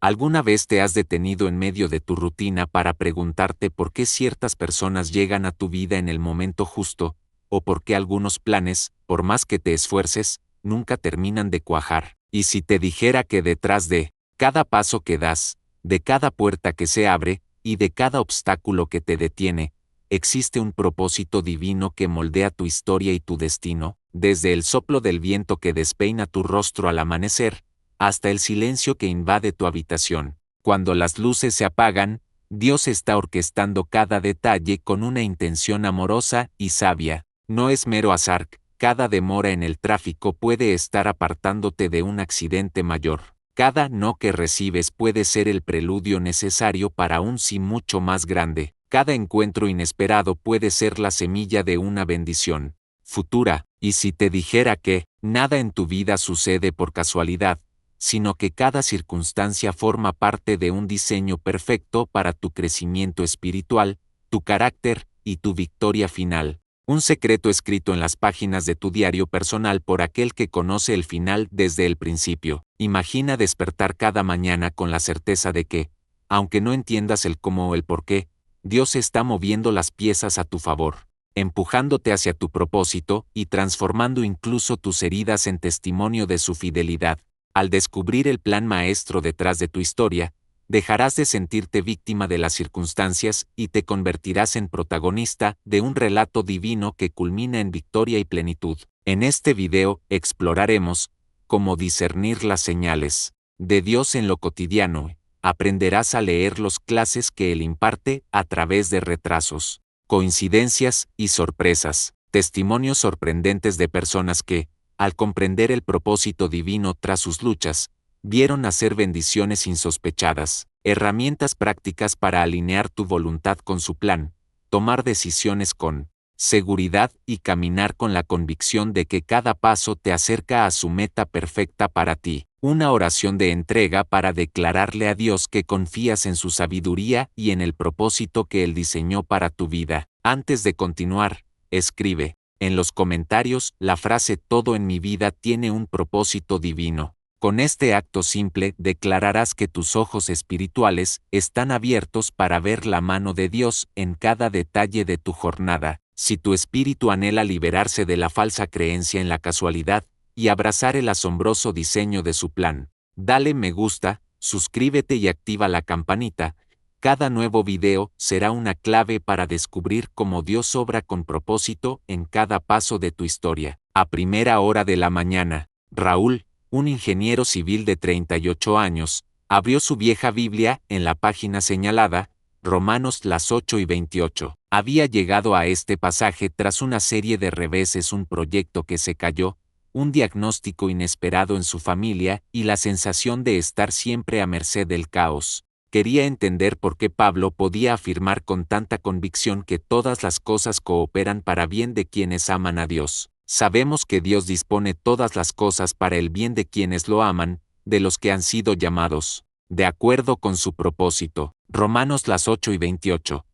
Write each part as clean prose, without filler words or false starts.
¿Alguna vez te has detenido en medio de tu rutina para preguntarte por qué ciertas personas llegan a tu vida en el momento justo, o por qué algunos planes, por más que te esfuerces, nunca terminan de cuajar? Y si te dijera que detrás de cada paso que das, de cada puerta que se abre, y de cada obstáculo que te detiene, existe un propósito divino que moldea tu historia y tu destino, desde el soplo del viento que despeina tu rostro al amanecer, hasta el silencio que invade tu habitación. Cuando las luces se apagan, Dios está orquestando cada detalle con una intención amorosa y sabia. No es mero azar, cada demora en el tráfico puede estar apartándote de un accidente mayor. Cada no que recibes puede ser el preludio necesario para un sí mucho más grande. Cada encuentro inesperado puede ser la semilla de una bendición futura. Y si te dijera que nada en tu vida sucede por casualidad, sino que cada circunstancia forma parte de un diseño perfecto para tu crecimiento espiritual, tu carácter y tu victoria final. Un secreto escrito en las páginas de tu diario personal por aquel que conoce el final desde el principio. Imagina despertar cada mañana con la certeza de que, aunque no entiendas el cómo o el por qué, Dios está moviendo las piezas a tu favor, empujándote hacia tu propósito y transformando incluso tus heridas en testimonio de su fidelidad. Al descubrir el plan maestro detrás de tu historia, dejarás de sentirte víctima de las circunstancias y te convertirás en protagonista de un relato divino que culmina en victoria y plenitud. En este video exploraremos cómo discernir las señales de Dios en lo cotidiano. Aprenderás a leer las clases que Él imparte a través de retrasos, coincidencias y sorpresas, testimonios sorprendentes de personas que, al comprender el propósito divino tras sus luchas, vieron nacer bendiciones insospechadas, herramientas prácticas para alinear tu voluntad con su plan, tomar decisiones con seguridad y caminar con la convicción de que cada paso te acerca a su meta perfecta para ti. Una oración de entrega para declararle a Dios que confías en su sabiduría y en el propósito que Él diseñó para tu vida. Antes de continuar, escribe en los comentarios la frase "todo en mi vida tiene un propósito divino". Con este acto simple declararás que tus ojos espirituales están abiertos para ver la mano de Dios en cada detalle de tu jornada. Si tu espíritu anhela liberarse de la falsa creencia en la casualidad y abrazar el asombroso diseño de su plan, dale me gusta, suscríbete y activa la campanita. Cada nuevo video será una clave para descubrir cómo Dios obra con propósito en cada paso de tu historia. A primera hora de la mañana, Raúl, un ingeniero civil de 38 años, abrió su vieja Biblia en la página señalada, Romanos las 8:28. Había llegado a este pasaje tras una serie de reveses, un proyecto que se cayó, un diagnóstico inesperado en su familia y la sensación de estar siempre a merced del caos. Quería entender por qué Pablo podía afirmar con tanta convicción que todas las cosas cooperan para bien de quienes aman a Dios. Sabemos que Dios dispone todas las cosas para el bien de quienes lo aman, de los que han sido llamados de acuerdo con su propósito. Romanos las 8:28.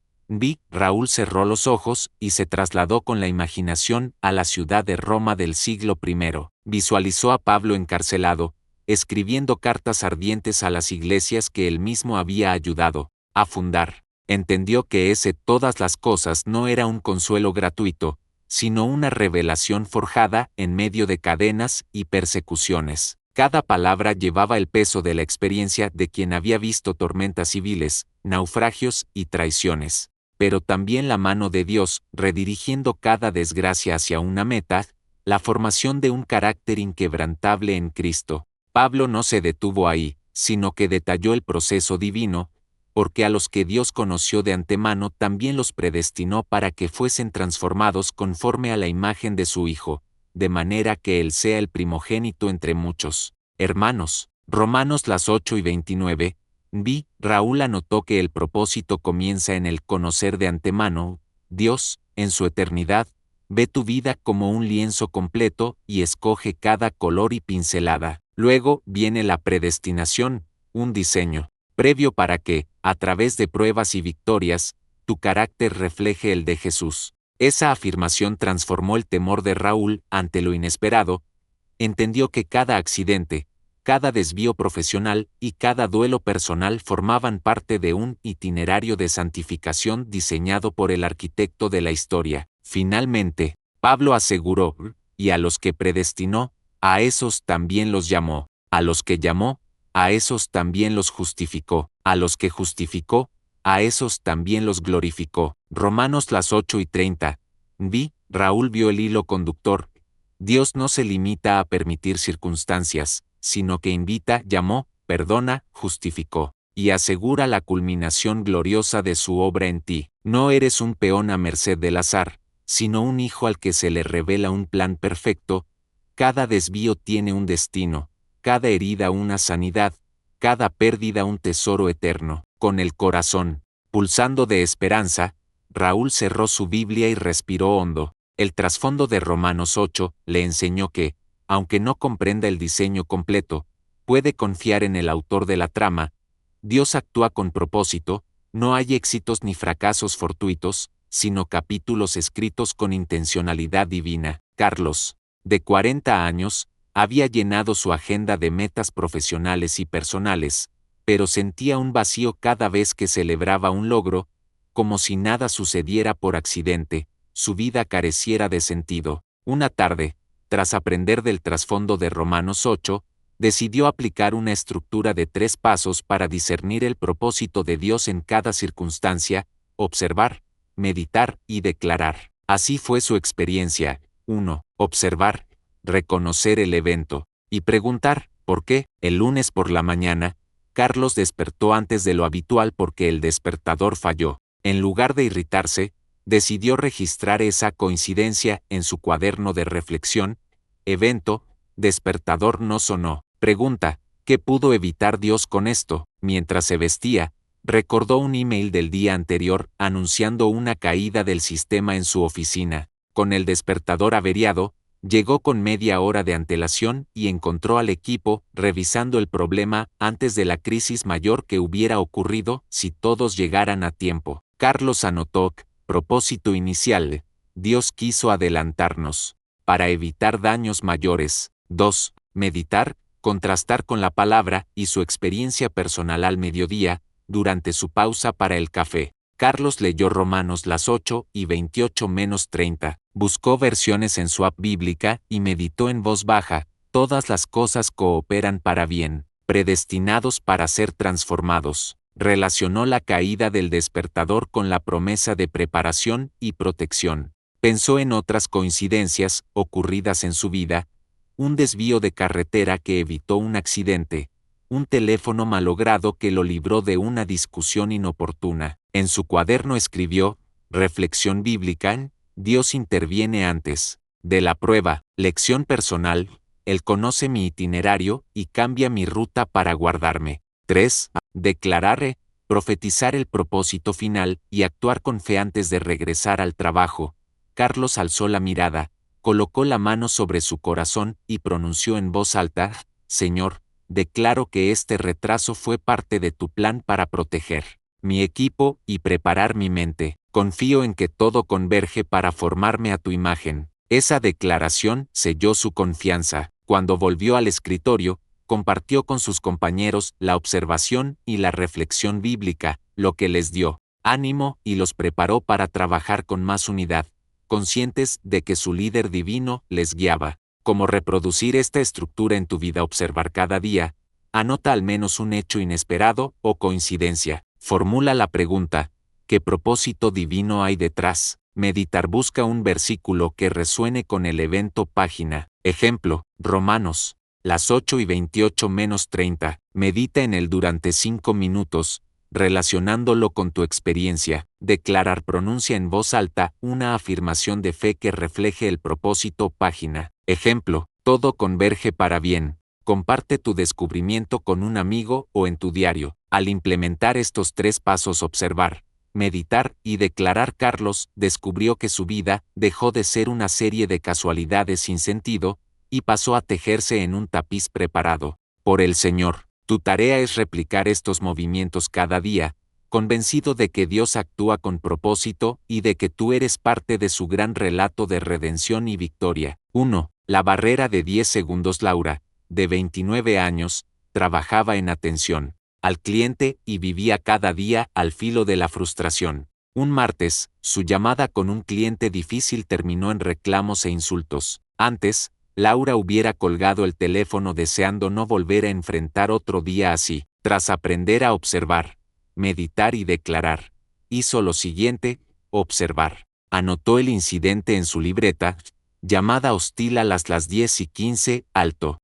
Raúl cerró los ojos y se trasladó con la imaginación a la ciudad de Roma del siglo I. Visualizó a Pablo encarcelado, escribiendo cartas ardientes a las iglesias que él mismo había ayudado a fundar. Entendió que ese todas las cosas no era un consuelo gratuito, sino una revelación forjada en medio de cadenas y persecuciones. Cada palabra llevaba el peso de la experiencia de quien había visto tormentas civiles, naufragios y traiciones, pero también la mano de Dios redirigiendo cada desgracia hacia una meta, la formación de un carácter inquebrantable en Cristo. Pablo no se detuvo ahí, sino que detalló el proceso divino, porque a los que Dios conoció de antemano también los predestinó para que fuesen transformados conforme a la imagen de su Hijo, de manera que Él sea el primogénito entre muchos hermanos. Romanos las 8:29. Raúl anotó que el propósito comienza en el conocer de antemano. Dios, en su eternidad, ve tu vida como un lienzo completo y escoge cada color y pincelada. Luego viene la predestinación, un diseño previo para que, a través de pruebas y victorias, tu carácter refleje el de Jesús. Esa afirmación transformó el temor de Raúl ante lo inesperado. Entendió que cada accidente, Cada desvío profesional y cada duelo personal formaban parte de un itinerario de santificación diseñado por el arquitecto de la historia. Finalmente, Pablo aseguró, y a los que predestinó, a esos también los llamó, a los que llamó, a esos también los justificó, a los que justificó, a esos también los glorificó. Romanos las 8:30. Raúl vio el hilo conductor. Dios no se limita a permitir circunstancias, sino que invita, llamó, perdona, justificó, y asegura la culminación gloriosa de su obra en ti. No eres un peón a merced del azar, sino un hijo al que se le revela un plan perfecto. Cada desvío tiene un destino, cada herida una sanidad, cada pérdida un tesoro eterno. Con el corazón pulsando de esperanza, Raúl cerró su Biblia y respiró hondo. El trasfondo de Romanos 8 le enseñó que, aunque no comprenda el diseño completo, puede confiar en el autor de la trama. Dios actúa con propósito, no hay éxitos ni fracasos fortuitos, sino capítulos escritos con intencionalidad divina. Carlos, de 40 años, había llenado su agenda de metas profesionales y personales, pero sentía un vacío cada vez que celebraba un logro, como si nada sucediera por accidente, su vida careciera de sentido. Una tarde, tras aprender del trasfondo de Romanos 8, decidió aplicar una estructura de 3 pasos para discernir el propósito de Dios en cada circunstancia: observar, meditar y declarar. Así fue su experiencia. 1. Observar, reconocer el evento, y preguntar, ¿por qué? El lunes por la mañana, Carlos despertó antes de lo habitual porque el despertador falló. En lugar de irritarse, decidió registrar esa coincidencia en su cuaderno de reflexión. Evento, despertador no sonó. Pregunta, ¿qué pudo evitar Dios con esto? Mientras se vestía, recordó un email del día anterior anunciando una caída del sistema en su oficina. Con el despertador averiado, llegó con media hora de antelación y encontró al equipo revisando el problema antes de la crisis mayor que hubiera ocurrido si todos llegaran a tiempo. Carlos anotó: propósito inicial, Dios quiso adelantarnos, para evitar daños mayores. 2. Meditar, contrastar con la palabra y su experiencia personal al mediodía, durante su pausa para el café. Carlos leyó Romanos las 8:28-30, buscó versiones en su app bíblica y meditó en voz baja: todas las cosas cooperan para bien, predestinados para ser transformados. Relacionó la caída del despertador con la promesa de preparación y protección. Pensó en otras coincidencias ocurridas en su vida: un desvío de carretera que evitó un accidente, un teléfono malogrado que lo libró de una discusión inoportuna. En su cuaderno escribió: reflexión bíblica, Dios interviene antes de la prueba. Lección personal, Él conoce mi itinerario y cambia mi ruta para guardarme. 3. Declarar, profetizar el propósito final y actuar con fe antes de regresar al trabajo. Carlos alzó la mirada, colocó la mano sobre su corazón y pronunció en voz alta: Señor, declaro que este retraso fue parte de tu plan para proteger mi equipo y preparar mi mente. Confío en que todo converge para formarme a tu imagen. Esa declaración selló su confianza. Cuando volvió al escritorio, compartió con sus compañeros la observación y la reflexión bíblica, lo que les dio ánimo y los preparó para trabajar con más unidad, conscientes de que su líder divino les guiaba. ¿Cómo reproducir esta estructura en tu vida? Observar cada día. Anota al menos un hecho inesperado o coincidencia. Formula la pregunta: ¿qué propósito divino hay detrás? Meditar, busca un versículo que resuene con el evento. Página. Ejemplo, Romanos, las 8:28-30. Medita en él durante 5 minutos, relacionándolo con tu experiencia. Declarar, pronuncia en voz alta una afirmación de fe que refleje el propósito. Página. Ejemplo, todo converge para bien. Comparte tu descubrimiento con un amigo o en tu diario. Al implementar estos 3 pasos: observar, meditar y declarar, Carlos descubrió que su vida dejó de ser una serie de casualidades sin sentido y pasó a tejerse en un tapiz preparado por el Señor. Tu tarea es replicar estos movimientos cada día, convencido de que Dios actúa con propósito y de que tú eres parte de su gran relato de redención y victoria. 1. La barrera de 10 segundos. Laura, de 29 años, trabajaba en atención al cliente y vivía cada día al filo de la frustración. Un martes, su llamada con un cliente difícil terminó en reclamos e insultos. Antes, Laura hubiera colgado el teléfono deseando no volver a enfrentar otro día así. Tras aprender a observar, meditar y declarar, hizo lo siguiente: observar. Anotó el incidente en su libreta. Llamada hostil a las 10:15, alto.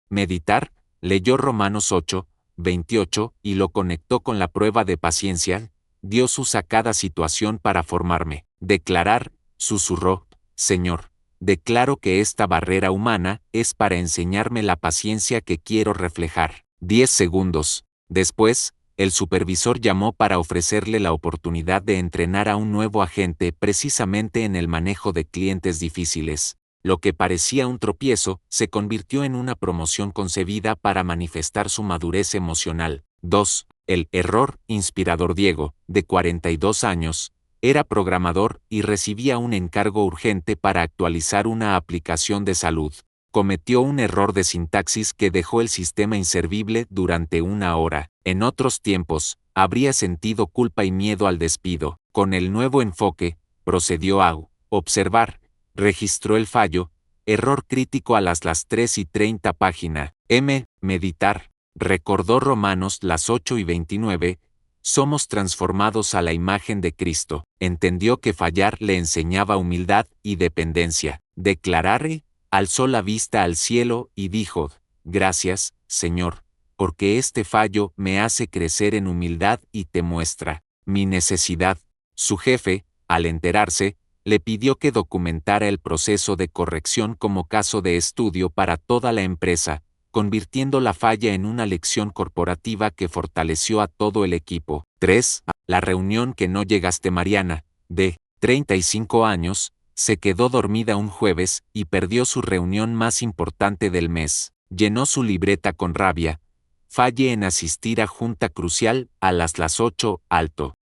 Meditar, leyó Romanos 8, 28 y lo conectó con la prueba de paciencia. Dios usa cada situación para formarme. Declarar, susurró: Señor, declaro que esta barrera humana es para enseñarme la paciencia que quiero reflejar. 10 segundos. Después, el supervisor llamó para ofrecerle la oportunidad de entrenar a un nuevo agente precisamente en el manejo de clientes difíciles. Lo que parecía un tropiezo se convirtió en una promoción concebida para manifestar su madurez emocional. 2. El error inspirador. Diego, de 42 años, era programador y recibía un encargo urgente para actualizar una aplicación de salud. Cometió un error de sintaxis que dejó el sistema inservible durante una hora. En otros tiempos, habría sentido culpa y miedo al despido. Con el nuevo enfoque, procedió a observar. Registró el fallo, error crítico a las 3:30 página. Meditar. Recordó Romanos 8:29, somos transformados a la imagen de Cristo. Entendió que fallar le enseñaba humildad y dependencia. Declarar. Alzó la vista al cielo y dijo: gracias, Señor, porque este fallo me hace crecer en humildad y te muestra mi necesidad. Su jefe, al enterarse, le pidió que documentara el proceso de corrección como caso de estudio para toda la empresa, convirtiendo la falla en una lección corporativa que fortaleció a todo el equipo. 3. La reunión que no llegaste. Mariana, de 35 años, se quedó dormida un jueves y perdió su reunión más importante del mes. Llenó su libreta con rabia. Falle en asistir a junta crucial a las 8, alto.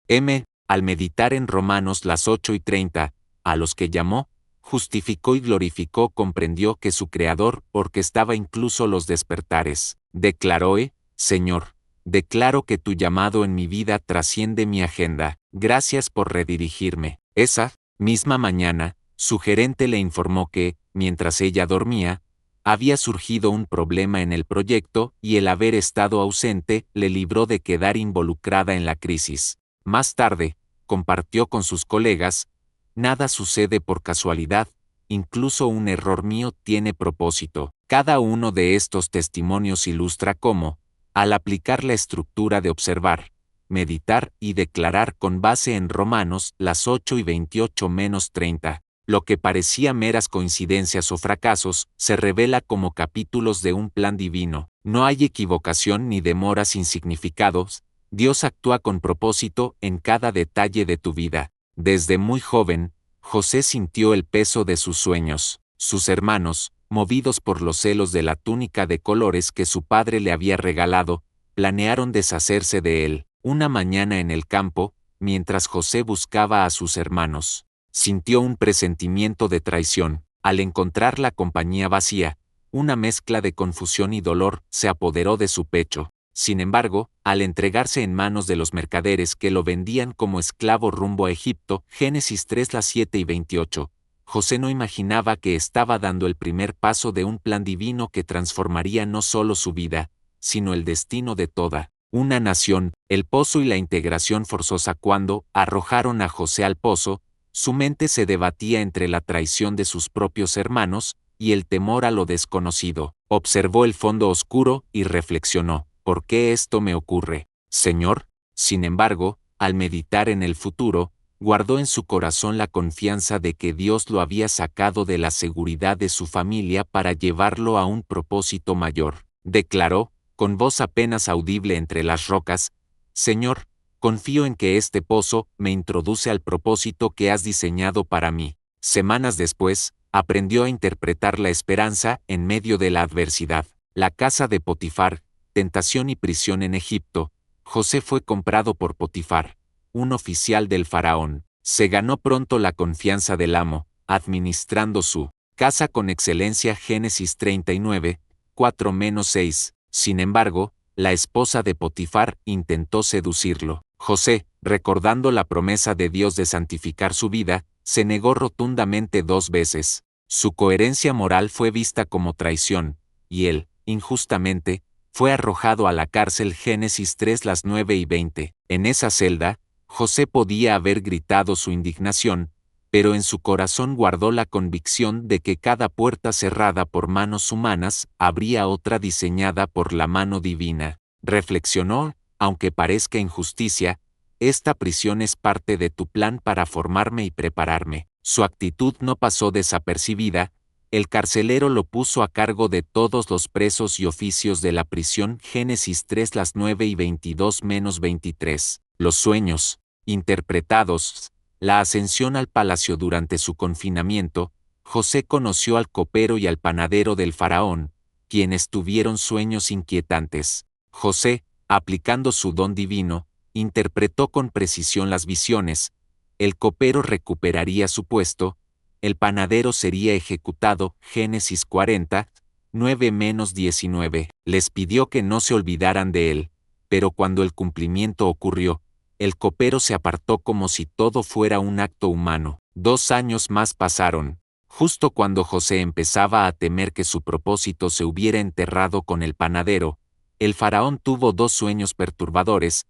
Al meditar en Romanos 8:30, a los que llamó, justificó y glorificó, comprendió que su Creador orquestaba incluso los despertares. Declaró: Señor, declaro que tu llamado en mi vida trasciende mi agenda. Gracias por redirigirme. Esa misma mañana, su gerente le informó que, mientras ella dormía, había surgido un problema en el proyecto y el haber estado ausente le libró de quedar involucrada en la crisis. Más tarde, compartió con sus colegas: nada sucede por casualidad, incluso un error mío tiene propósito. Cada uno de estos testimonios ilustra cómo, al aplicar la estructura de observar, meditar y declarar con base en Romanos 8:28-30, lo que parecía meras coincidencias o fracasos, se revela como capítulos de un plan divino. No hay equivocación ni demora sin significados. Dios actúa con propósito en cada detalle de tu vida. Desde muy joven, José sintió el peso de sus sueños. Sus hermanos, movidos por los celos de la túnica de colores que su padre le había regalado, planearon deshacerse de él. Una mañana en el campo, mientras José buscaba a sus hermanos, sintió un presentimiento de traición. Al encontrar la compañía vacía, una mezcla de confusión y dolor se apoderó de su pecho. Sin embargo, al entregarse en manos de los mercaderes que lo vendían como esclavo rumbo a Egipto, Génesis 3:7-28, José no imaginaba que estaba dando el primer paso de un plan divino que transformaría no solo su vida, sino el destino de toda una nación. El pozo y la integración forzosa. Cuando arrojaron a José al pozo, su mente se debatía entre la traición de sus propios hermanos y el temor a lo desconocido. Observó el fondo oscuro y reflexionó: ¿por qué esto me ocurre, Señor? Sin embargo, al meditar en el futuro, guardó en su corazón la confianza de que Dios lo había sacado de la seguridad de su familia para llevarlo a un propósito mayor. Declaró, con voz apenas audible entre las rocas: Señor, confío en que este pozo me introduce al propósito que has diseñado para mí. Semanas después, aprendió a interpretar la esperanza en medio de la adversidad. La casa de Potifar, tentación y prisión en Egipto. José fue comprado por Potifar, un oficial del faraón. Se ganó pronto la confianza del amo, administrando su casa con excelencia. Génesis 39, 4-6. Sin embargo, la esposa de Potifar intentó seducirlo. José, recordando la promesa de Dios de santificar su vida, se negó rotundamente 2 veces. Su coherencia moral fue vista como traición, y él, injustamente, fue arrojado a la cárcel. Génesis 3:9-20. En esa celda, José podía haber gritado su indignación, pero en su corazón guardó la convicción de que cada puerta cerrada por manos humanas habría otra diseñada por la mano divina. Reflexionó, aunque parezca injusticia, esta prisión es parte de tu plan para formarme y prepararme. Su actitud no pasó desapercibida. El carcelero lo puso a cargo de todos los presos y oficios de la prisión. Génesis 3:9-22-23. Los sueños, interpretados, la ascensión al palacio durante su confinamiento. José conoció al copero y al panadero del faraón, quienes tuvieron sueños inquietantes. José, aplicando su don divino, interpretó con precisión las visiones. El copero recuperaría su puesto, el panadero sería ejecutado. Génesis 40:9-19. Les pidió que no se olvidaran de él, pero cuando el cumplimiento ocurrió, el copero se apartó como si todo fuera un acto humano. 2 años más pasaron. Justo cuando José empezaba a temer que su propósito se hubiera enterrado con el panadero, el faraón tuvo 2 sueños perturbadores: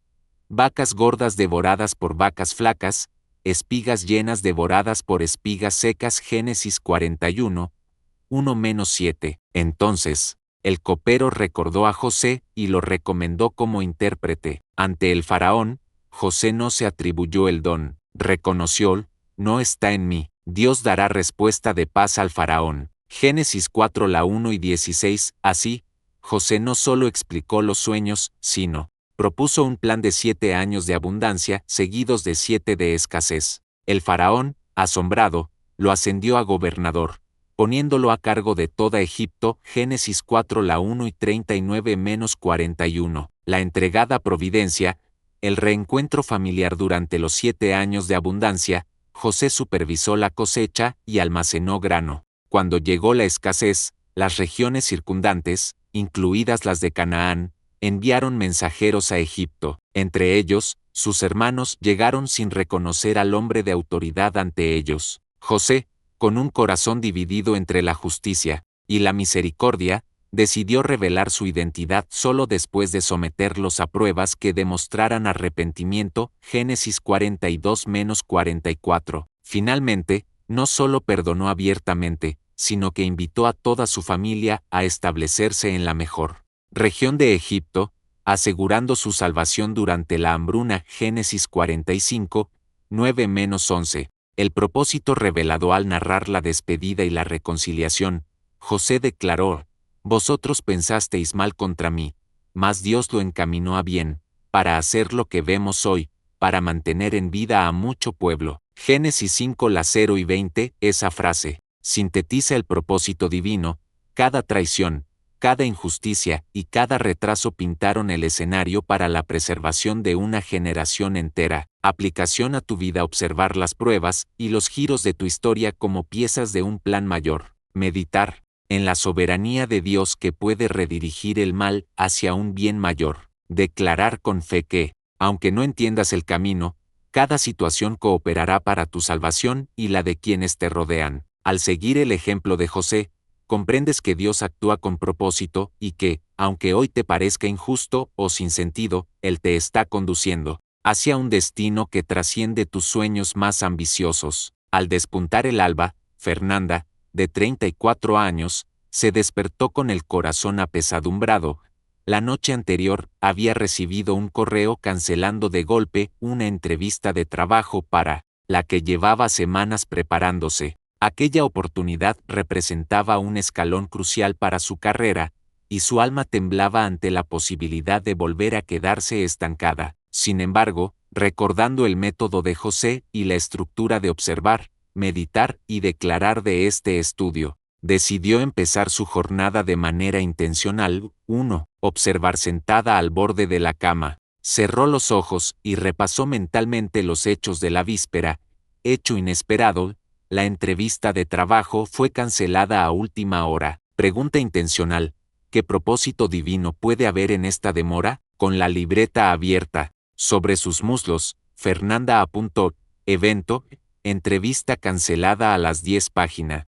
vacas gordas devoradas por vacas flacas, espigas llenas devoradas por espigas secas. Génesis 41:1-7. Entonces, el copero recordó a José y lo recomendó como intérprete. Ante el faraón, José no se atribuyó el don, reconoció: no está en mí. Dios dará respuesta de paz al faraón. Génesis 4:1-16. Así, José no solo explicó los sueños, sino propuso un plan de 7 años de abundancia, seguidos de 7 de escasez. El faraón, asombrado, lo ascendió a gobernador, poniéndolo a cargo de toda Egipto. Génesis 4:1-39-41. La entregada providencia, el reencuentro familiar. Durante los 7 años de abundancia, José supervisó la cosecha y almacenó grano. Cuando llegó la escasez, las regiones circundantes, incluidas las de Canaán, enviaron mensajeros a Egipto. Entre ellos, sus hermanos llegaron sin reconocer al hombre de autoridad ante ellos. José, con un corazón dividido entre la justicia y la misericordia, decidió revelar su identidad solo después de someterlos a pruebas que demostraran arrepentimiento. Génesis 42-44. Finalmente, no solo perdonó abiertamente, sino que invitó a toda su familia a establecerse en la mejor región de Egipto, asegurando su salvación durante la hambruna. Génesis 45:9-11. El propósito revelado al narrar la despedida y la reconciliación. José declaró: vosotros pensasteis mal contra mí, mas Dios lo encaminó a bien, para hacer lo que vemos hoy, para mantener en vida a mucho pueblo. Génesis 5:0-20. Esa frase sintetiza el propósito divino. Cada traición, cada injusticia y cada retraso pintaron el escenario para la preservación de una generación entera. Aplicación a tu vida: observar las pruebas y los giros de tu historia como piezas de un plan mayor. Meditar en la soberanía de Dios que puede redirigir el mal hacia un bien mayor. Declarar con fe que, aunque no entiendas el camino, cada situación cooperará para tu salvación y la de quienes te rodean. Al seguir el ejemplo de José, comprendes que Dios actúa con propósito y que, aunque hoy te parezca injusto o sin sentido, Él te está conduciendo hacia un destino que trasciende tus sueños más ambiciosos. Al despuntar el alba, Fernanda, de 34 años, se despertó con el corazón apesadumbrado. La noche anterior había recibido un correo cancelando de golpe una entrevista de trabajo para la que llevaba semanas preparándose. Aquella oportunidad representaba un escalón crucial para su carrera, y su alma temblaba ante la posibilidad de volver a quedarse estancada. Sin embargo, recordando el método de José y la estructura de observar, meditar y declarar de este estudio, decidió empezar su jornada de manera intencional. 1. Observar sentada al borde de la cama. Cerró los ojos y repasó mentalmente los hechos de la víspera. Hecho inesperado: la entrevista de trabajo fue cancelada a última hora. Pregunta intencional: ¿Qué propósito divino puede haber en esta demora? Con la libreta abierta sobre sus muslos, Fernanda apuntó: evento, entrevista cancelada a las 10 páginas.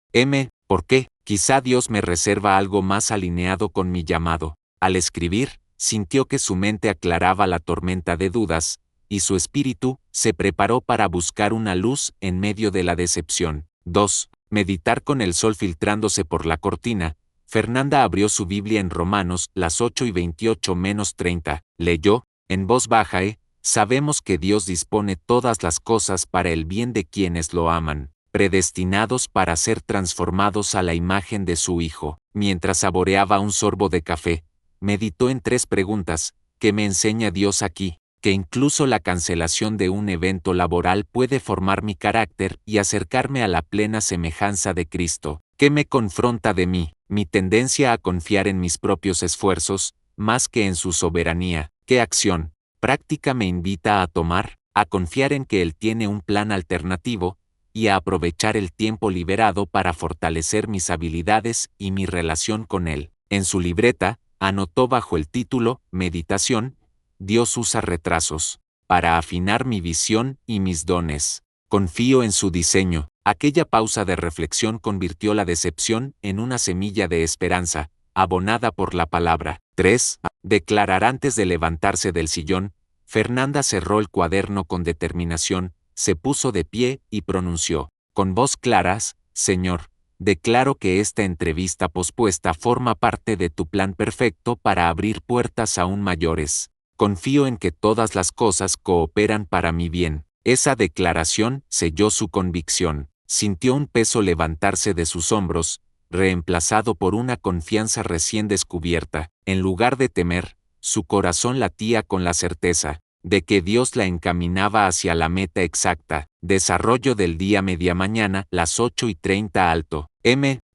¿Por qué? Quizá Dios me reserva algo más alineado con mi llamado. Al escribir, sintió que su mente aclaraba la tormenta de dudas, y su espíritu se preparó para buscar una luz en medio de la decepción. 2. Meditar con el sol filtrándose por la cortina. Fernanda abrió su Biblia en Romanos, las 8:28-30. Leyó, en voz baja: sabemos que Dios dispone todas las cosas para el bien de quienes lo aman, predestinados para ser transformados a la imagen de su Hijo. Mientras saboreaba un sorbo de café, meditó en 3 preguntas. ¿Qué me enseña Dios aquí? Que incluso la cancelación de un evento laboral puede formar mi carácter y acercarme a la plena semejanza de Cristo. ¿Qué me confronta de mí? Mi tendencia a confiar en mis propios esfuerzos, más que en su soberanía. ¿Qué acción práctica me invita a tomar? A confiar en que Él tiene un plan alternativo, y a aprovechar el tiempo liberado para fortalecer mis habilidades y mi relación con Él. En su libreta, anotó bajo el título Meditación: Dios usa retrasos para afinar mi visión y mis dones. Confío en su diseño. Aquella pausa de reflexión convirtió la decepción en una semilla de esperanza, abonada por la palabra. 3. Declarar antes de levantarse del sillón. Fernanda cerró el cuaderno con determinación, se puso de pie y pronunció, con voz clara: Señor, declaro que esta entrevista pospuesta forma parte de tu plan perfecto para abrir puertas aún mayores. Confío en que todas las cosas cooperan para mi bien. Esa declaración selló su convicción. Sintió un peso levantarse de sus hombros, reemplazado por una confianza recién descubierta. En lugar de temer, su corazón latía con la certeza de que Dios la encaminaba hacia la meta exacta. Desarrollo del día: media mañana, las 8:30 alto.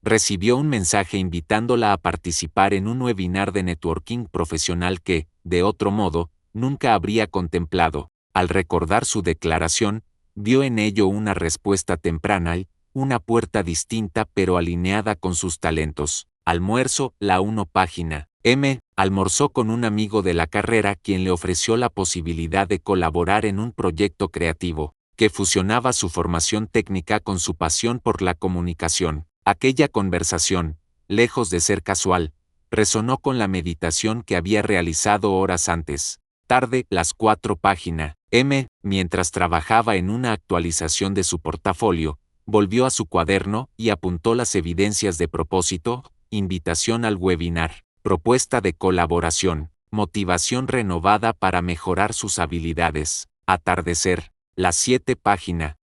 Recibió un mensaje invitándola a participar en un webinar de networking profesional que, de otro modo, nunca habría contemplado. Al recordar su declaración, vio en ello una respuesta temprana y una puerta distinta pero alineada con sus talentos. Almuerzo, la 1 página. Almorzó con un amigo de la carrera quien le ofreció la posibilidad de colaborar en un proyecto creativo, que fusionaba su formación técnica con su pasión por la comunicación. Aquella conversación, lejos de ser casual, resonó con la meditación que había realizado horas antes. Tarde, las 4 página. Mientras trabajaba en una actualización de su portafolio, volvió a su cuaderno y apuntó las evidencias de propósito: invitación al webinar, propuesta de colaboración, motivación renovada para mejorar sus habilidades. Atardecer, las 7 página.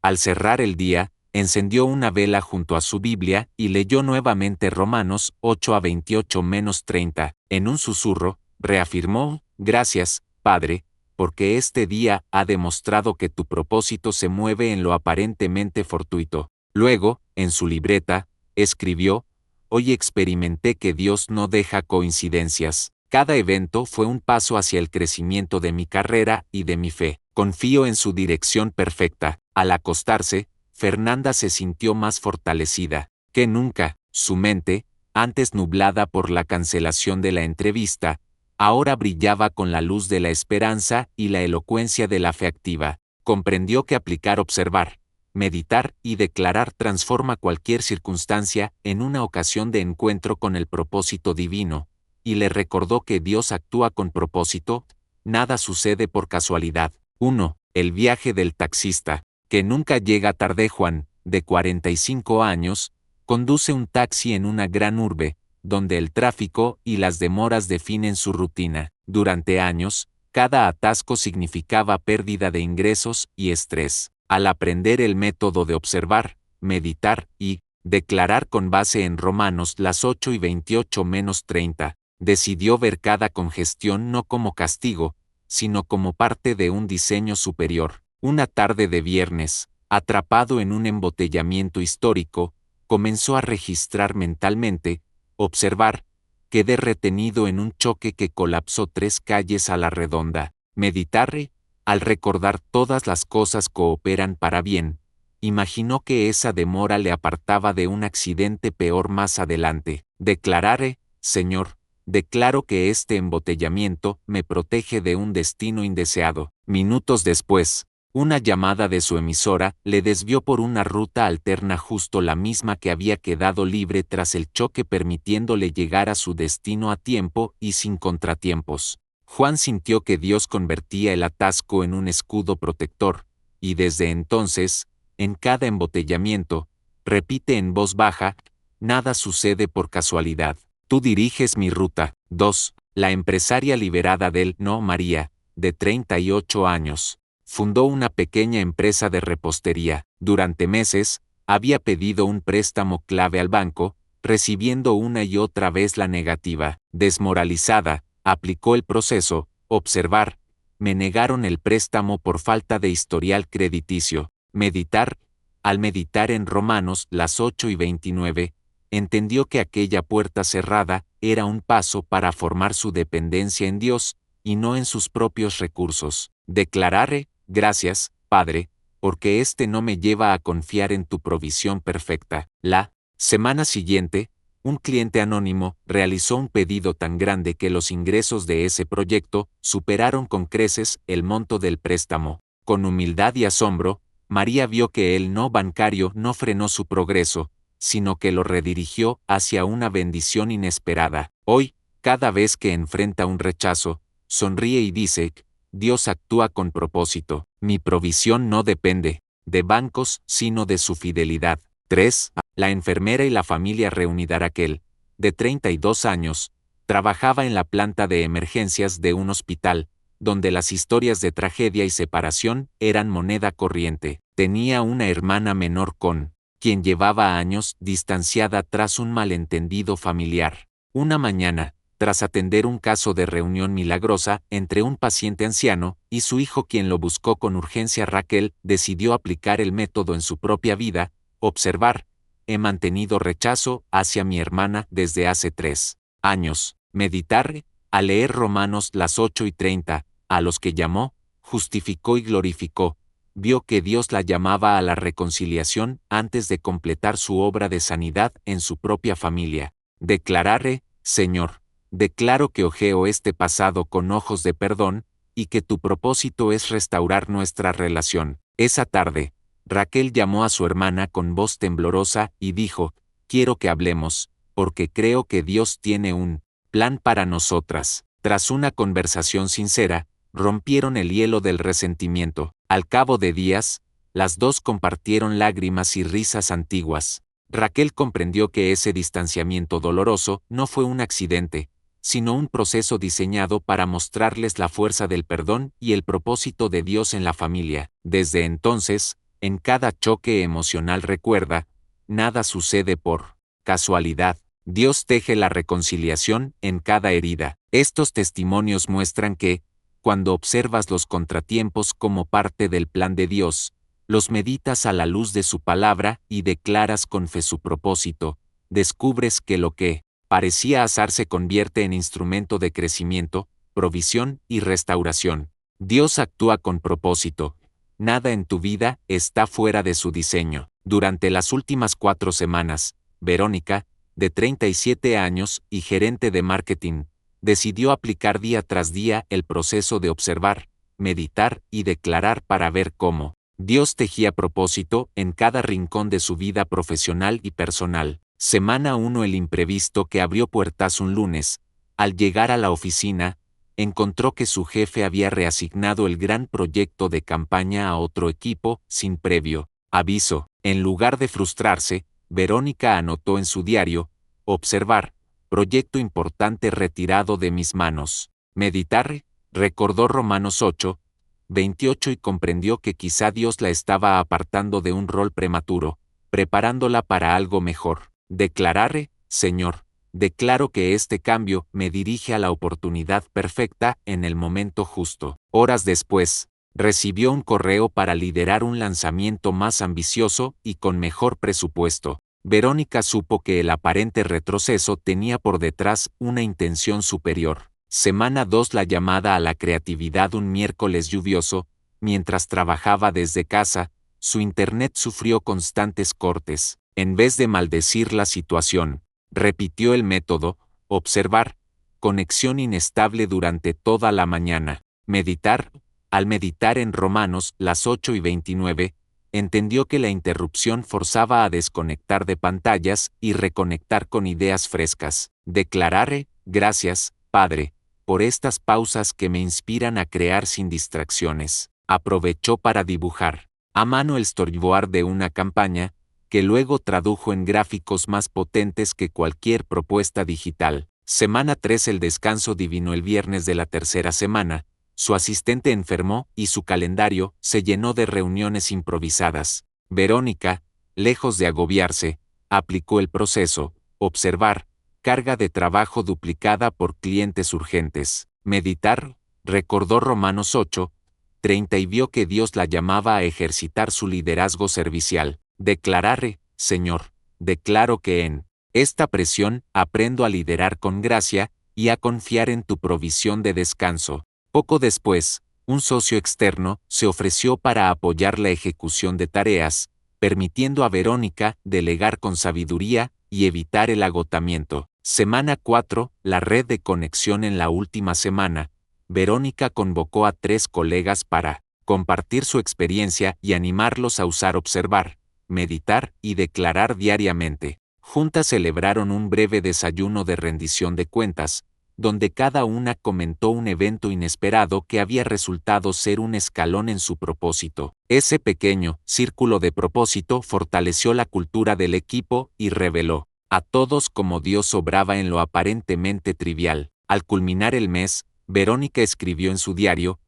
Al cerrar el día, encendió una vela junto a su Biblia y leyó nuevamente Romanos 8:28-30. En un susurro, reafirmó: gracias, Padre, porque este día ha demostrado que tu propósito se mueve en lo aparentemente fortuito. Luego, en su libreta, escribió: hoy experimenté que Dios no deja coincidencias. Cada evento fue un paso hacia el crecimiento de mi carrera y de mi fe. Confío en su dirección perfecta. Al acostarse, Fernanda se sintió más fortalecida que nunca. Su mente, antes nublada por la cancelación de la entrevista, ahora brillaba con la luz de la esperanza y la elocuencia de la fe activa. Comprendió que aplicar, observar, meditar y declarar transforma cualquier circunstancia en una ocasión de encuentro con el propósito divino, y le recordó que Dios actúa con propósito, nada sucede por casualidad. 1. El viaje del taxista, que nunca llega tarde. Juan, de 45 años, conduce un taxi en una gran urbe, donde el tráfico y las demoras definen su rutina. Durante años, cada atasco significaba pérdida de ingresos y estrés. Al aprender el método de observar, meditar y declarar con base en Romanos, las 8:28-30, decidió ver cada congestión no como castigo, sino como parte de un diseño superior. Una tarde de viernes, atrapado en un embotellamiento histórico, comenzó a registrar mentalmente: observar, quedé retenido en un choque que colapsó 3 calles a la redonda. Meditar, al recordar todas las cosas cooperan para bien, imaginó que esa demora le apartaba de un accidente peor más adelante. Declarar, Señor, declaro que este embotellamiento me protege de un destino indeseado. Minutos después, una llamada de su emisora le desvió por una ruta alterna, justo la misma que había quedado libre tras el choque, permitiéndole llegar a su destino a tiempo y sin contratiempos. Juan sintió que Dios convertía el atasco en un escudo protector, y desde entonces, en cada embotellamiento, repite en voz baja: nada sucede por casualidad. Tú diriges mi ruta. 2. La empresaria liberada del No María, de 38 años, fundó una pequeña empresa de repostería. Durante meses, había pedido un préstamo clave al banco, recibiendo una y otra vez la negativa. Desmoralizada, aplicó el proceso observar. Me negaron el préstamo por falta de historial crediticio. Meditar. Al meditar en Romanos las 8:29, entendió que aquella puerta cerrada era un paso para formar su dependencia en Dios, y no en sus propios recursos. Declararé: gracias, Padre, porque este no me lleva a confiar en tu provisión perfecta. La semana siguiente, un cliente anónimo realizó un pedido tan grande que los ingresos de ese proyecto superaron con creces el monto del préstamo. Con humildad y asombro, María vio que el no bancario no frenó su progreso, sino que lo redirigió hacia una bendición inesperada. Hoy, cada vez que enfrenta un rechazo, sonríe y dice: Dios actúa con propósito. Mi provisión no depende de bancos, sino de su fidelidad. 3. La enfermera y la familia reunida. Raquel, de 32 años, trabajaba en la planta de emergencias de un hospital, donde las historias de tragedia y separación eran moneda corriente. Tenía una hermana menor con quien llevaba años distanciada tras un malentendido familiar. Una mañana, tras atender un caso de reunión milagrosa entre un paciente anciano y su hijo, quien lo buscó con urgencia, Raquel decidió aplicar el método en su propia vida: observar. He mantenido rechazo hacia mi hermana desde hace 3 años. Meditar. Al leer Romanos las 8:30, a los que llamó, justificó y glorificó, vio que Dios la llamaba a la reconciliación antes de completar su obra de sanidad en su propia familia. Declararé: Señor, declaro que ojeo este pasado con ojos de perdón, y que tu propósito es restaurar nuestra relación. Esa tarde, Raquel llamó a su hermana con voz temblorosa y dijo: quiero que hablemos, porque creo que Dios tiene un plan para nosotras. Tras una conversación sincera, rompieron el hielo del resentimiento. Al cabo de días, las dos compartieron lágrimas y risas antiguas. Raquel comprendió que ese distanciamiento doloroso no fue un accidente, sino un proceso diseñado para mostrarles la fuerza del perdón y el propósito de Dios en la familia. Desde entonces, en cada choque emocional recuerda: nada sucede por casualidad. Dios teje la reconciliación en cada herida. Estos testimonios muestran que, cuando observas los contratiempos como parte del plan de Dios, los meditas a la luz de su palabra y declaras con fe su propósito, descubres que lo que parecía azar se convierte en instrumento de crecimiento, provisión y restauración. Dios actúa con propósito. Nada en tu vida está fuera de su diseño. Durante las últimas 4 semanas, Verónica, de 37 años y gerente de marketing, decidió aplicar día tras día el proceso de observar, meditar y declarar para ver cómo Dios tejía propósito en cada rincón de su vida profesional y personal. Semana 1. El imprevisto que abrió puertas un lunes. Al llegar a la oficina, encontró que su jefe había reasignado el gran proyecto de campaña a otro equipo, sin previo aviso. En lugar de frustrarse, Verónica anotó en su diario: observar, proyecto importante retirado de mis manos. Meditar. Recordó Romanos 8:28 y comprendió que quizá Dios la estaba apartando de un rol prematuro, preparándola para algo mejor. Declararé: Señor, declaro que este cambio me dirige a la oportunidad perfecta en el momento justo. Horas después, recibió un correo para liderar un lanzamiento más ambicioso y con mejor presupuesto. Verónica supo que el aparente retroceso tenía por detrás una intención superior. Semana 2. La llamada a la creatividad. Un miércoles lluvioso, mientras trabajaba desde casa, su internet sufrió constantes cortes. En vez de maldecir la situación, repitió el método: observar, conexión inestable durante toda la mañana, meditar. Al meditar en Romanos las 8:29, entendió que la interrupción forzaba a desconectar de pantallas y reconectar con ideas frescas. Declararé, gracias, Padre, por estas pausas que me inspiran a crear sin distracciones. Aprovechó para dibujar a mano el storyboard de una campaña, que luego tradujo en gráficos más potentes que cualquier propuesta digital. Semana 3. El descanso divino. El viernes de la tercera semana, su asistente enfermó y su calendario se llenó de reuniones improvisadas. Verónica, lejos de agobiarse, aplicó el proceso, observar, carga de trabajo duplicada por clientes urgentes. Meditar, recordó Romanos 8:30 y vio que Dios la llamaba a ejercitar su liderazgo servicial. Declararé, Señor, declaro que en esta presión aprendo a liderar con gracia y a confiar en tu provisión de descanso. Poco después, un socio externo se ofreció para apoyar la ejecución de tareas, permitiendo a Verónica delegar con sabiduría y evitar el agotamiento. Semana 4. La red de conexión. En la última semana, Verónica convocó a 3 colegas para compartir su experiencia y animarlos a usar observar, meditar y declarar diariamente. Juntas celebraron un breve desayuno de rendición de cuentas, donde cada una comentó un evento inesperado que había resultado ser un escalón en su propósito. Ese pequeño círculo de propósito fortaleció la cultura del equipo y reveló a todos cómo Dios obraba en lo aparentemente trivial. Al culminar el mes, Verónica escribió en su diario: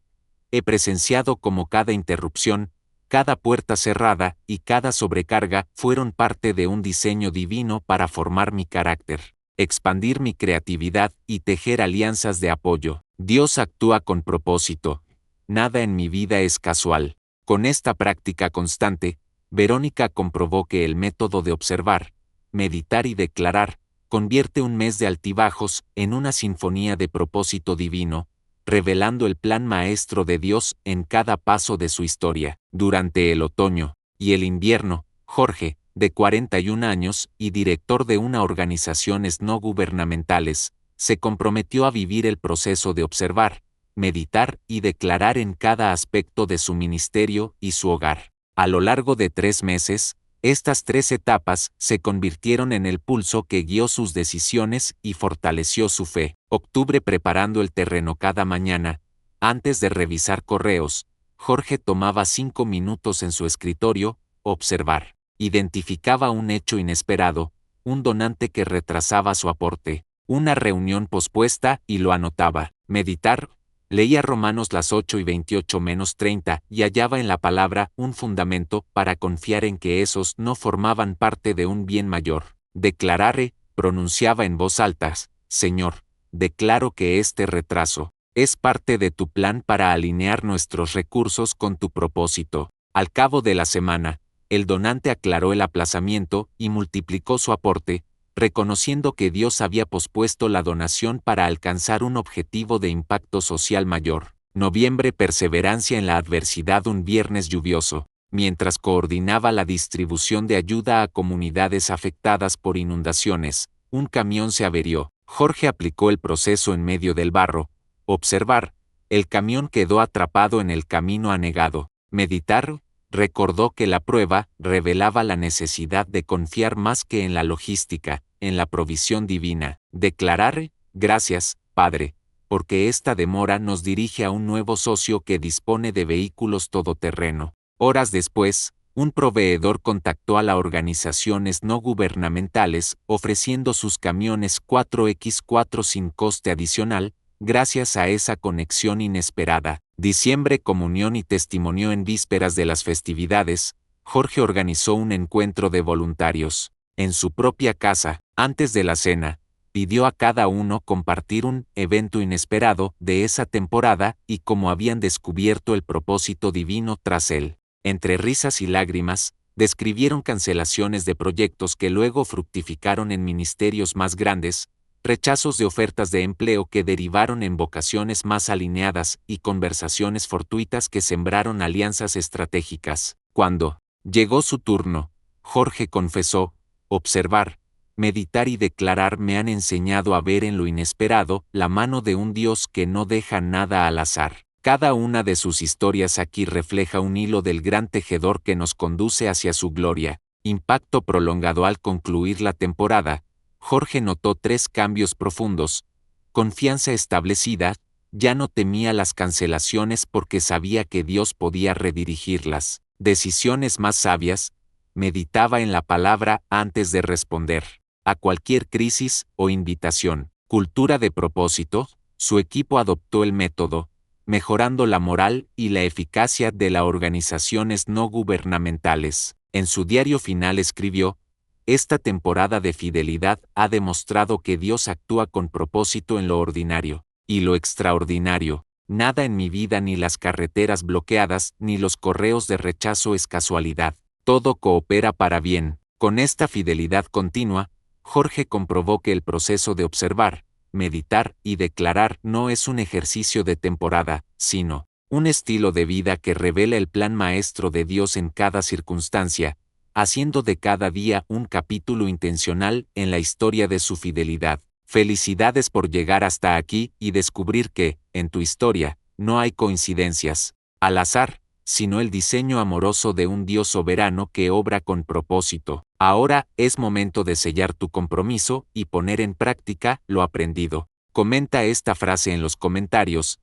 he presenciado cómo cada interrupción, cada puerta cerrada y cada sobrecarga fueron parte de un diseño divino para formar mi carácter, expandir mi creatividad y tejer alianzas de apoyo. Dios actúa con propósito. Nada en mi vida es casual. Con esta práctica constante, Verónica comprobó que el método de observar, meditar y declarar convierte un mes de altibajos en una sinfonía de propósito divino, revelando el plan maestro de Dios en cada paso de su historia. Durante el otoño y el invierno, Jorge, de 41 años y director de una organización no gubernamentales, se comprometió a vivir el proceso de observar, meditar y declarar en cada aspecto de su ministerio y su hogar. A lo largo de 3 meses, estas 3 etapas se convirtieron en el pulso que guió sus decisiones y fortaleció su fe. Octubre. Preparando el terreno. Cada mañana, antes de revisar correos, Jorge tomaba 5 minutos en su escritorio, observar. Identificaba un hecho inesperado, un donante que retrasaba su aporte, una reunión pospuesta y lo anotaba. Meditar. Leía Romanos las 8:28-30 y hallaba en la palabra un fundamento para confiar en que esos no formaban parte de un bien mayor. Declararé, pronunciaba en voz alta: Señor, declaro que este retraso es parte de tu plan para alinear nuestros recursos con tu propósito. Al cabo de la semana, el donante aclaró el aplazamiento y multiplicó su aporte, reconociendo que Dios había pospuesto la donación para alcanzar un objetivo de impacto social mayor. Noviembre. Perseverancia en la adversidad. Un viernes lluvioso, mientras coordinaba la distribución de ayuda a comunidades afectadas por inundaciones, un camión se averió. Jorge aplicó el proceso en medio del barro. Observar. El camión quedó atrapado en el camino anegado. Meditar. Recordó que la prueba revelaba la necesidad de confiar más que en la logística, en la provisión divina. Declarar: gracias, Padre, porque esta demora nos dirige a un nuevo socio que dispone de vehículos todoterreno. Horas después, un proveedor contactó a la organizaciones no gubernamentales ofreciendo sus camiones 4x4 sin coste adicional. Gracias a esa conexión inesperada. Diciembre. Comunión y testimonio. En vísperas de las festividades, Jorge organizó un encuentro de voluntarios. En su propia casa, antes de la cena, pidió a cada uno compartir un evento inesperado de esa temporada y cómo habían descubierto el propósito divino tras él. Entre risas y lágrimas, describieron cancelaciones de proyectos que luego fructificaron en ministerios más grandes, rechazos de ofertas de empleo que derivaron en vocaciones más alineadas y conversaciones fortuitas que sembraron alianzas estratégicas. Cuando llegó su turno, Jorge confesó: observar, meditar y declarar me han enseñado a ver en lo inesperado la mano de un Dios que no deja nada al azar. Cada una de sus historias aquí refleja un hilo del gran tejedor que nos conduce hacia su gloria. Impacto prolongado. Al concluir la temporada, Jorge notó 3 cambios profundos. Confianza establecida, ya no temía las cancelaciones porque sabía que Dios podía redirigirlas. Decisiones más sabias, meditaba en la palabra antes de responder a cualquier crisis o invitación. Cultura de propósito, su equipo adoptó el método, mejorando la moral y la eficacia de las organizaciones no gubernamentales. En su diario final escribió: esta temporada de fidelidad ha demostrado que Dios actúa con propósito en lo ordinario y lo extraordinario. Nada en mi vida, ni las carreteras bloqueadas, ni los correos de rechazo es casualidad. Todo coopera para bien. Con esta fidelidad continua, Jorge comprobó que el proceso de observar, meditar y declarar no es un ejercicio de temporada, sino un estilo de vida que revela el plan maestro de Dios en cada circunstancia, haciendo de cada día un capítulo intencional en la historia de su fidelidad. Felicidades por llegar hasta aquí y descubrir que, en tu historia, no hay coincidencias, al azar, sino el diseño amoroso de un Dios soberano que obra con propósito. Ahora es momento de sellar tu compromiso y poner en práctica lo aprendido. Comenta esta frase en los comentarios.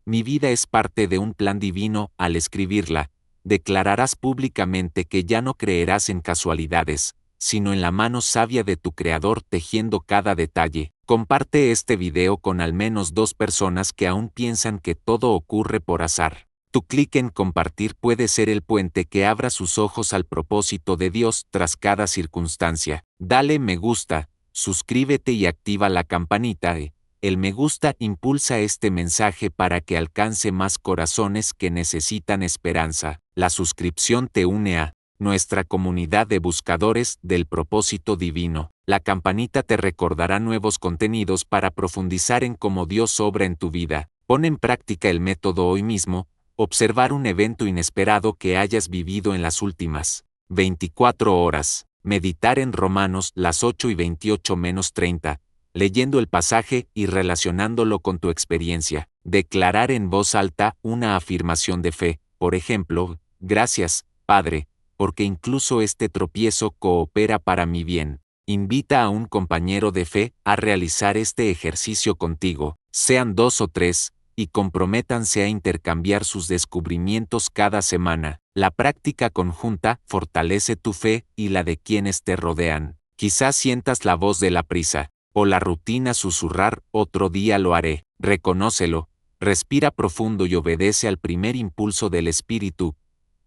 Mi vida es parte de un plan divino. Al escribirla, declararás públicamente que ya no creerás en casualidades, sino en la mano sabia de tu Creador tejiendo cada detalle. Comparte este video con al menos 2 personas que aún piensan que todo ocurre por azar. Tu clic en compartir puede ser el puente que abra sus ojos al propósito de Dios tras cada circunstancia. Dale me gusta, suscríbete y activa la campanita. El me gusta impulsa este mensaje para que alcance más corazones que necesitan esperanza. La suscripción te une a nuestra comunidad de buscadores del propósito divino. La campanita te recordará nuevos contenidos para profundizar en cómo Dios obra en tu vida. Pon en práctica el método hoy mismo. Observar un evento inesperado que hayas vivido en las últimas 24 horas. Meditar en Romanos las 8:28-30, leyendo el pasaje y relacionándolo con tu experiencia. Declarar en voz alta una afirmación de fe, por ejemplo: gracias, Padre, porque incluso este tropiezo coopera para mi bien. Invita a un compañero de fe a realizar este ejercicio contigo, sean 2 o 3, y comprométanse a intercambiar sus descubrimientos cada semana. La práctica conjunta fortalece tu fe y la de quienes te rodean. Quizás sientas la voz de la prisa, o la rutina susurrar: otro día lo haré. Reconócelo, respira profundo y obedece al primer impulso del espíritu.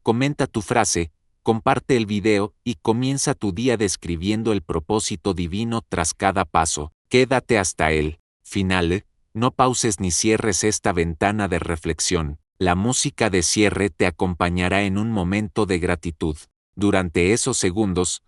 Comenta tu frase, comparte el video y comienza tu día describiendo el propósito divino tras cada paso. Quédate hasta el final. No pauses ni cierres esta ventana de reflexión. La música de cierre te acompañará en un momento de gratitud. Durante esos segundos,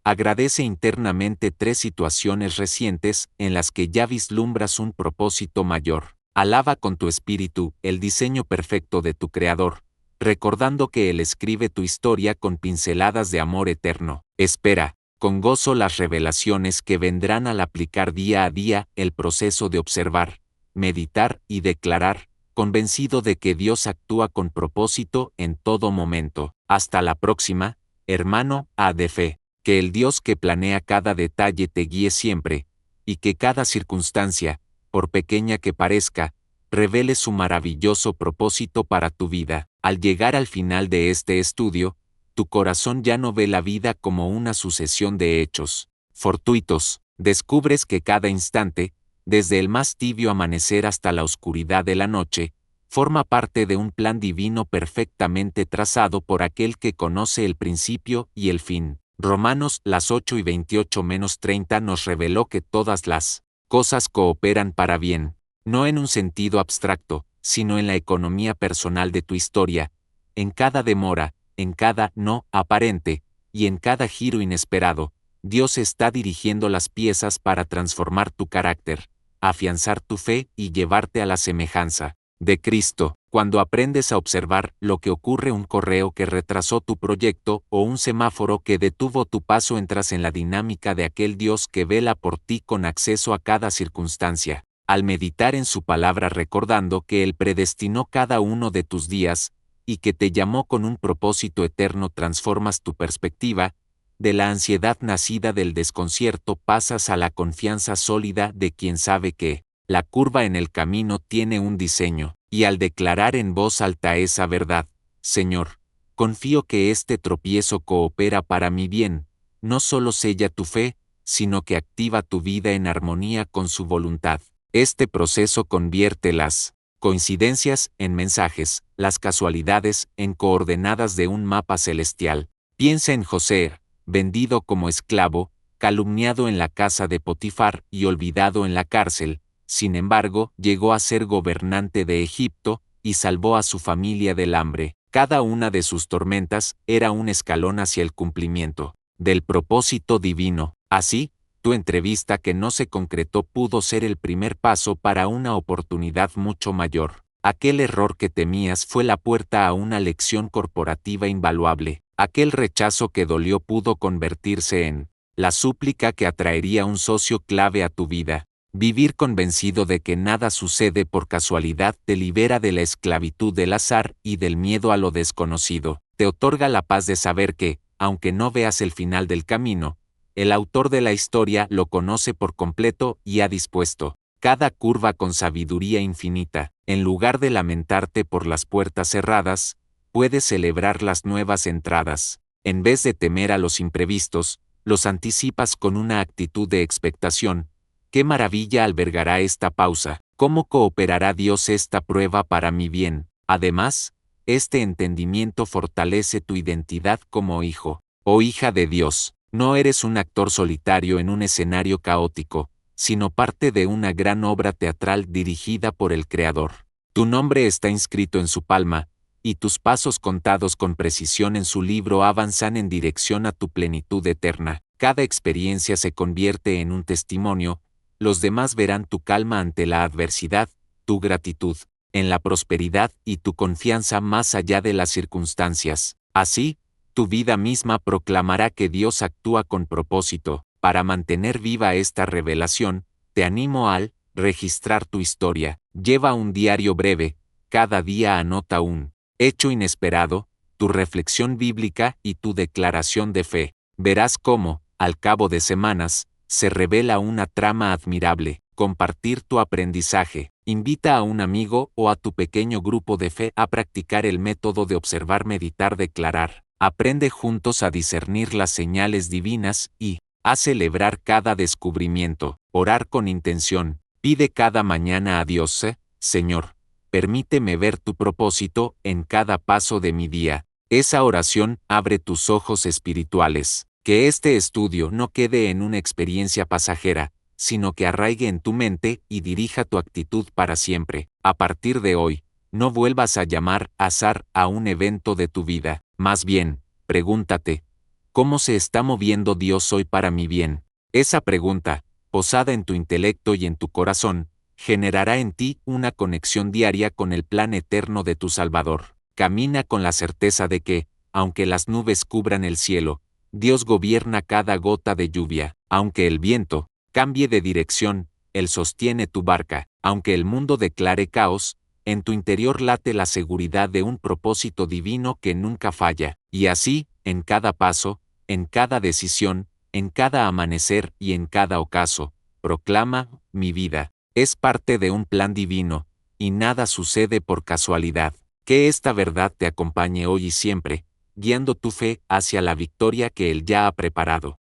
agradece internamente 3 situaciones recientes en las que ya vislumbras un propósito mayor. Alaba con tu espíritu el diseño perfecto de tu Creador, recordando que Él escribe tu historia con pinceladas de amor eterno. Espera con gozo las revelaciones que vendrán al aplicar día a día el proceso de observar, meditar y declarar, convencido de que Dios actúa con propósito en todo momento. Hasta la próxima, hermano de fe. Que el Dios que planea cada detalle te guíe siempre, y que cada circunstancia, por pequeña que parezca, revele su maravilloso propósito para tu vida. Al llegar al final de este estudio, tu corazón ya no ve la vida como una sucesión de hechos fortuitos. Descubres que cada instante, desde el más tibio amanecer hasta la oscuridad de la noche, forma parte de un plan divino perfectamente trazado por aquel que conoce el principio y el fin. Romanos las 8:28-30 nos reveló que todas las cosas cooperan para bien, no en un sentido abstracto, sino en la economía personal de tu historia, en cada demora, en cada no aparente, y en cada giro inesperado. Dios está dirigiendo las piezas para transformar tu carácter, afianzar tu fe y llevarte a la semejanza de Cristo. Cuando aprendes a observar lo que ocurre, un correo que retrasó tu proyecto o un semáforo que detuvo tu paso, entras en la dinámica de aquel Dios que vela por ti con acceso a cada circunstancia. Al meditar en su palabra, recordando que Él predestinó cada uno de tus días y que te llamó con un propósito eterno, transformas tu perspectiva. De la ansiedad nacida del desconcierto pasas a la confianza sólida de quien sabe que la curva en el camino tiene un diseño, y al declarar en voz alta esa verdad: Señor, confío que este tropiezo coopera para mi bien, no solo sella tu fe, sino que activa tu vida en armonía con su voluntad. Este proceso convierte las coincidencias en mensajes, las casualidades en coordenadas de un mapa celestial. Piensa en José, vendido como esclavo, calumniado en la casa de Potifar y olvidado en la cárcel. Sin embargo, llegó a ser gobernante de Egipto y salvó a su familia del hambre. Cada una de sus tormentas era un escalón hacia el cumplimiento del propósito divino. Así, tu entrevista que no se concretó pudo ser el primer paso para una oportunidad mucho mayor. Aquel error que temías fue la puerta a una lección corporativa invaluable. Aquel rechazo que dolió pudo convertirse en la súplica que atraería un socio clave a tu vida. Vivir convencido de que nada sucede por casualidad te libera de la esclavitud del azar y del miedo a lo desconocido. Te otorga la paz de saber que, aunque no veas el final del camino, el autor de la historia lo conoce por completo y ha dispuesto cada curva con sabiduría infinita. En lugar de lamentarte por las puertas cerradas, puedes celebrar las nuevas entradas. En vez de temer a los imprevistos, los anticipas con una actitud de expectación. ¿Qué maravilla albergará esta pausa? ¿Cómo cooperará Dios esta prueba para mi bien? Además, este entendimiento fortalece tu identidad como hijo o hija de Dios. No eres un actor solitario en un escenario caótico, sino parte de una gran obra teatral dirigida por el Creador. Tu nombre está inscrito en su palma, y tus pasos contados con precisión en su libro avanzan en dirección a tu plenitud eterna. Cada experiencia se convierte en un testimonio. Los demás verán tu calma ante la adversidad, tu gratitud en la prosperidad y tu confianza más allá de las circunstancias. Así, tu vida misma proclamará que Dios actúa con propósito. Para mantener viva esta revelación, te animo al registrar tu historia. Lleva un diario breve, cada día anota un hecho inesperado, tu reflexión bíblica y tu declaración de fe. Verás cómo, al cabo de semanas, se revela una trama admirable. Compartir tu aprendizaje. Invita a un amigo o a tu pequeño grupo de fe a practicar el método de observar, meditar, declarar. Aprende juntos a discernir las señales divinas y a celebrar cada descubrimiento. Orar con intención. Pide cada mañana a Dios: Señor, permíteme ver tu propósito en cada paso de mi día. Esa oración abre tus ojos espirituales. Que este estudio no quede en una experiencia pasajera, sino que arraigue en tu mente y dirija tu actitud para siempre. A partir de hoy, no vuelvas a llamar azar a un evento de tu vida. Más bien, pregúntate: ¿cómo se está moviendo Dios hoy para mi bien? Esa pregunta, posada en tu intelecto y en tu corazón, generará en ti una conexión diaria con el plan eterno de tu Salvador. Camina con la certeza de que, aunque las nubes cubran el cielo, Dios gobierna cada gota de lluvia. Aunque el viento cambie de dirección, Él sostiene tu barca. Aunque el mundo declare caos, en tu interior late la seguridad de un propósito divino que nunca falla. Y así, en cada paso, en cada decisión, en cada amanecer y en cada ocaso, proclama: mi vida es parte de un plan divino, y nada sucede por casualidad. Que esta verdad te acompañe hoy y siempre, guiando tu fe hacia la victoria que Él ya ha preparado.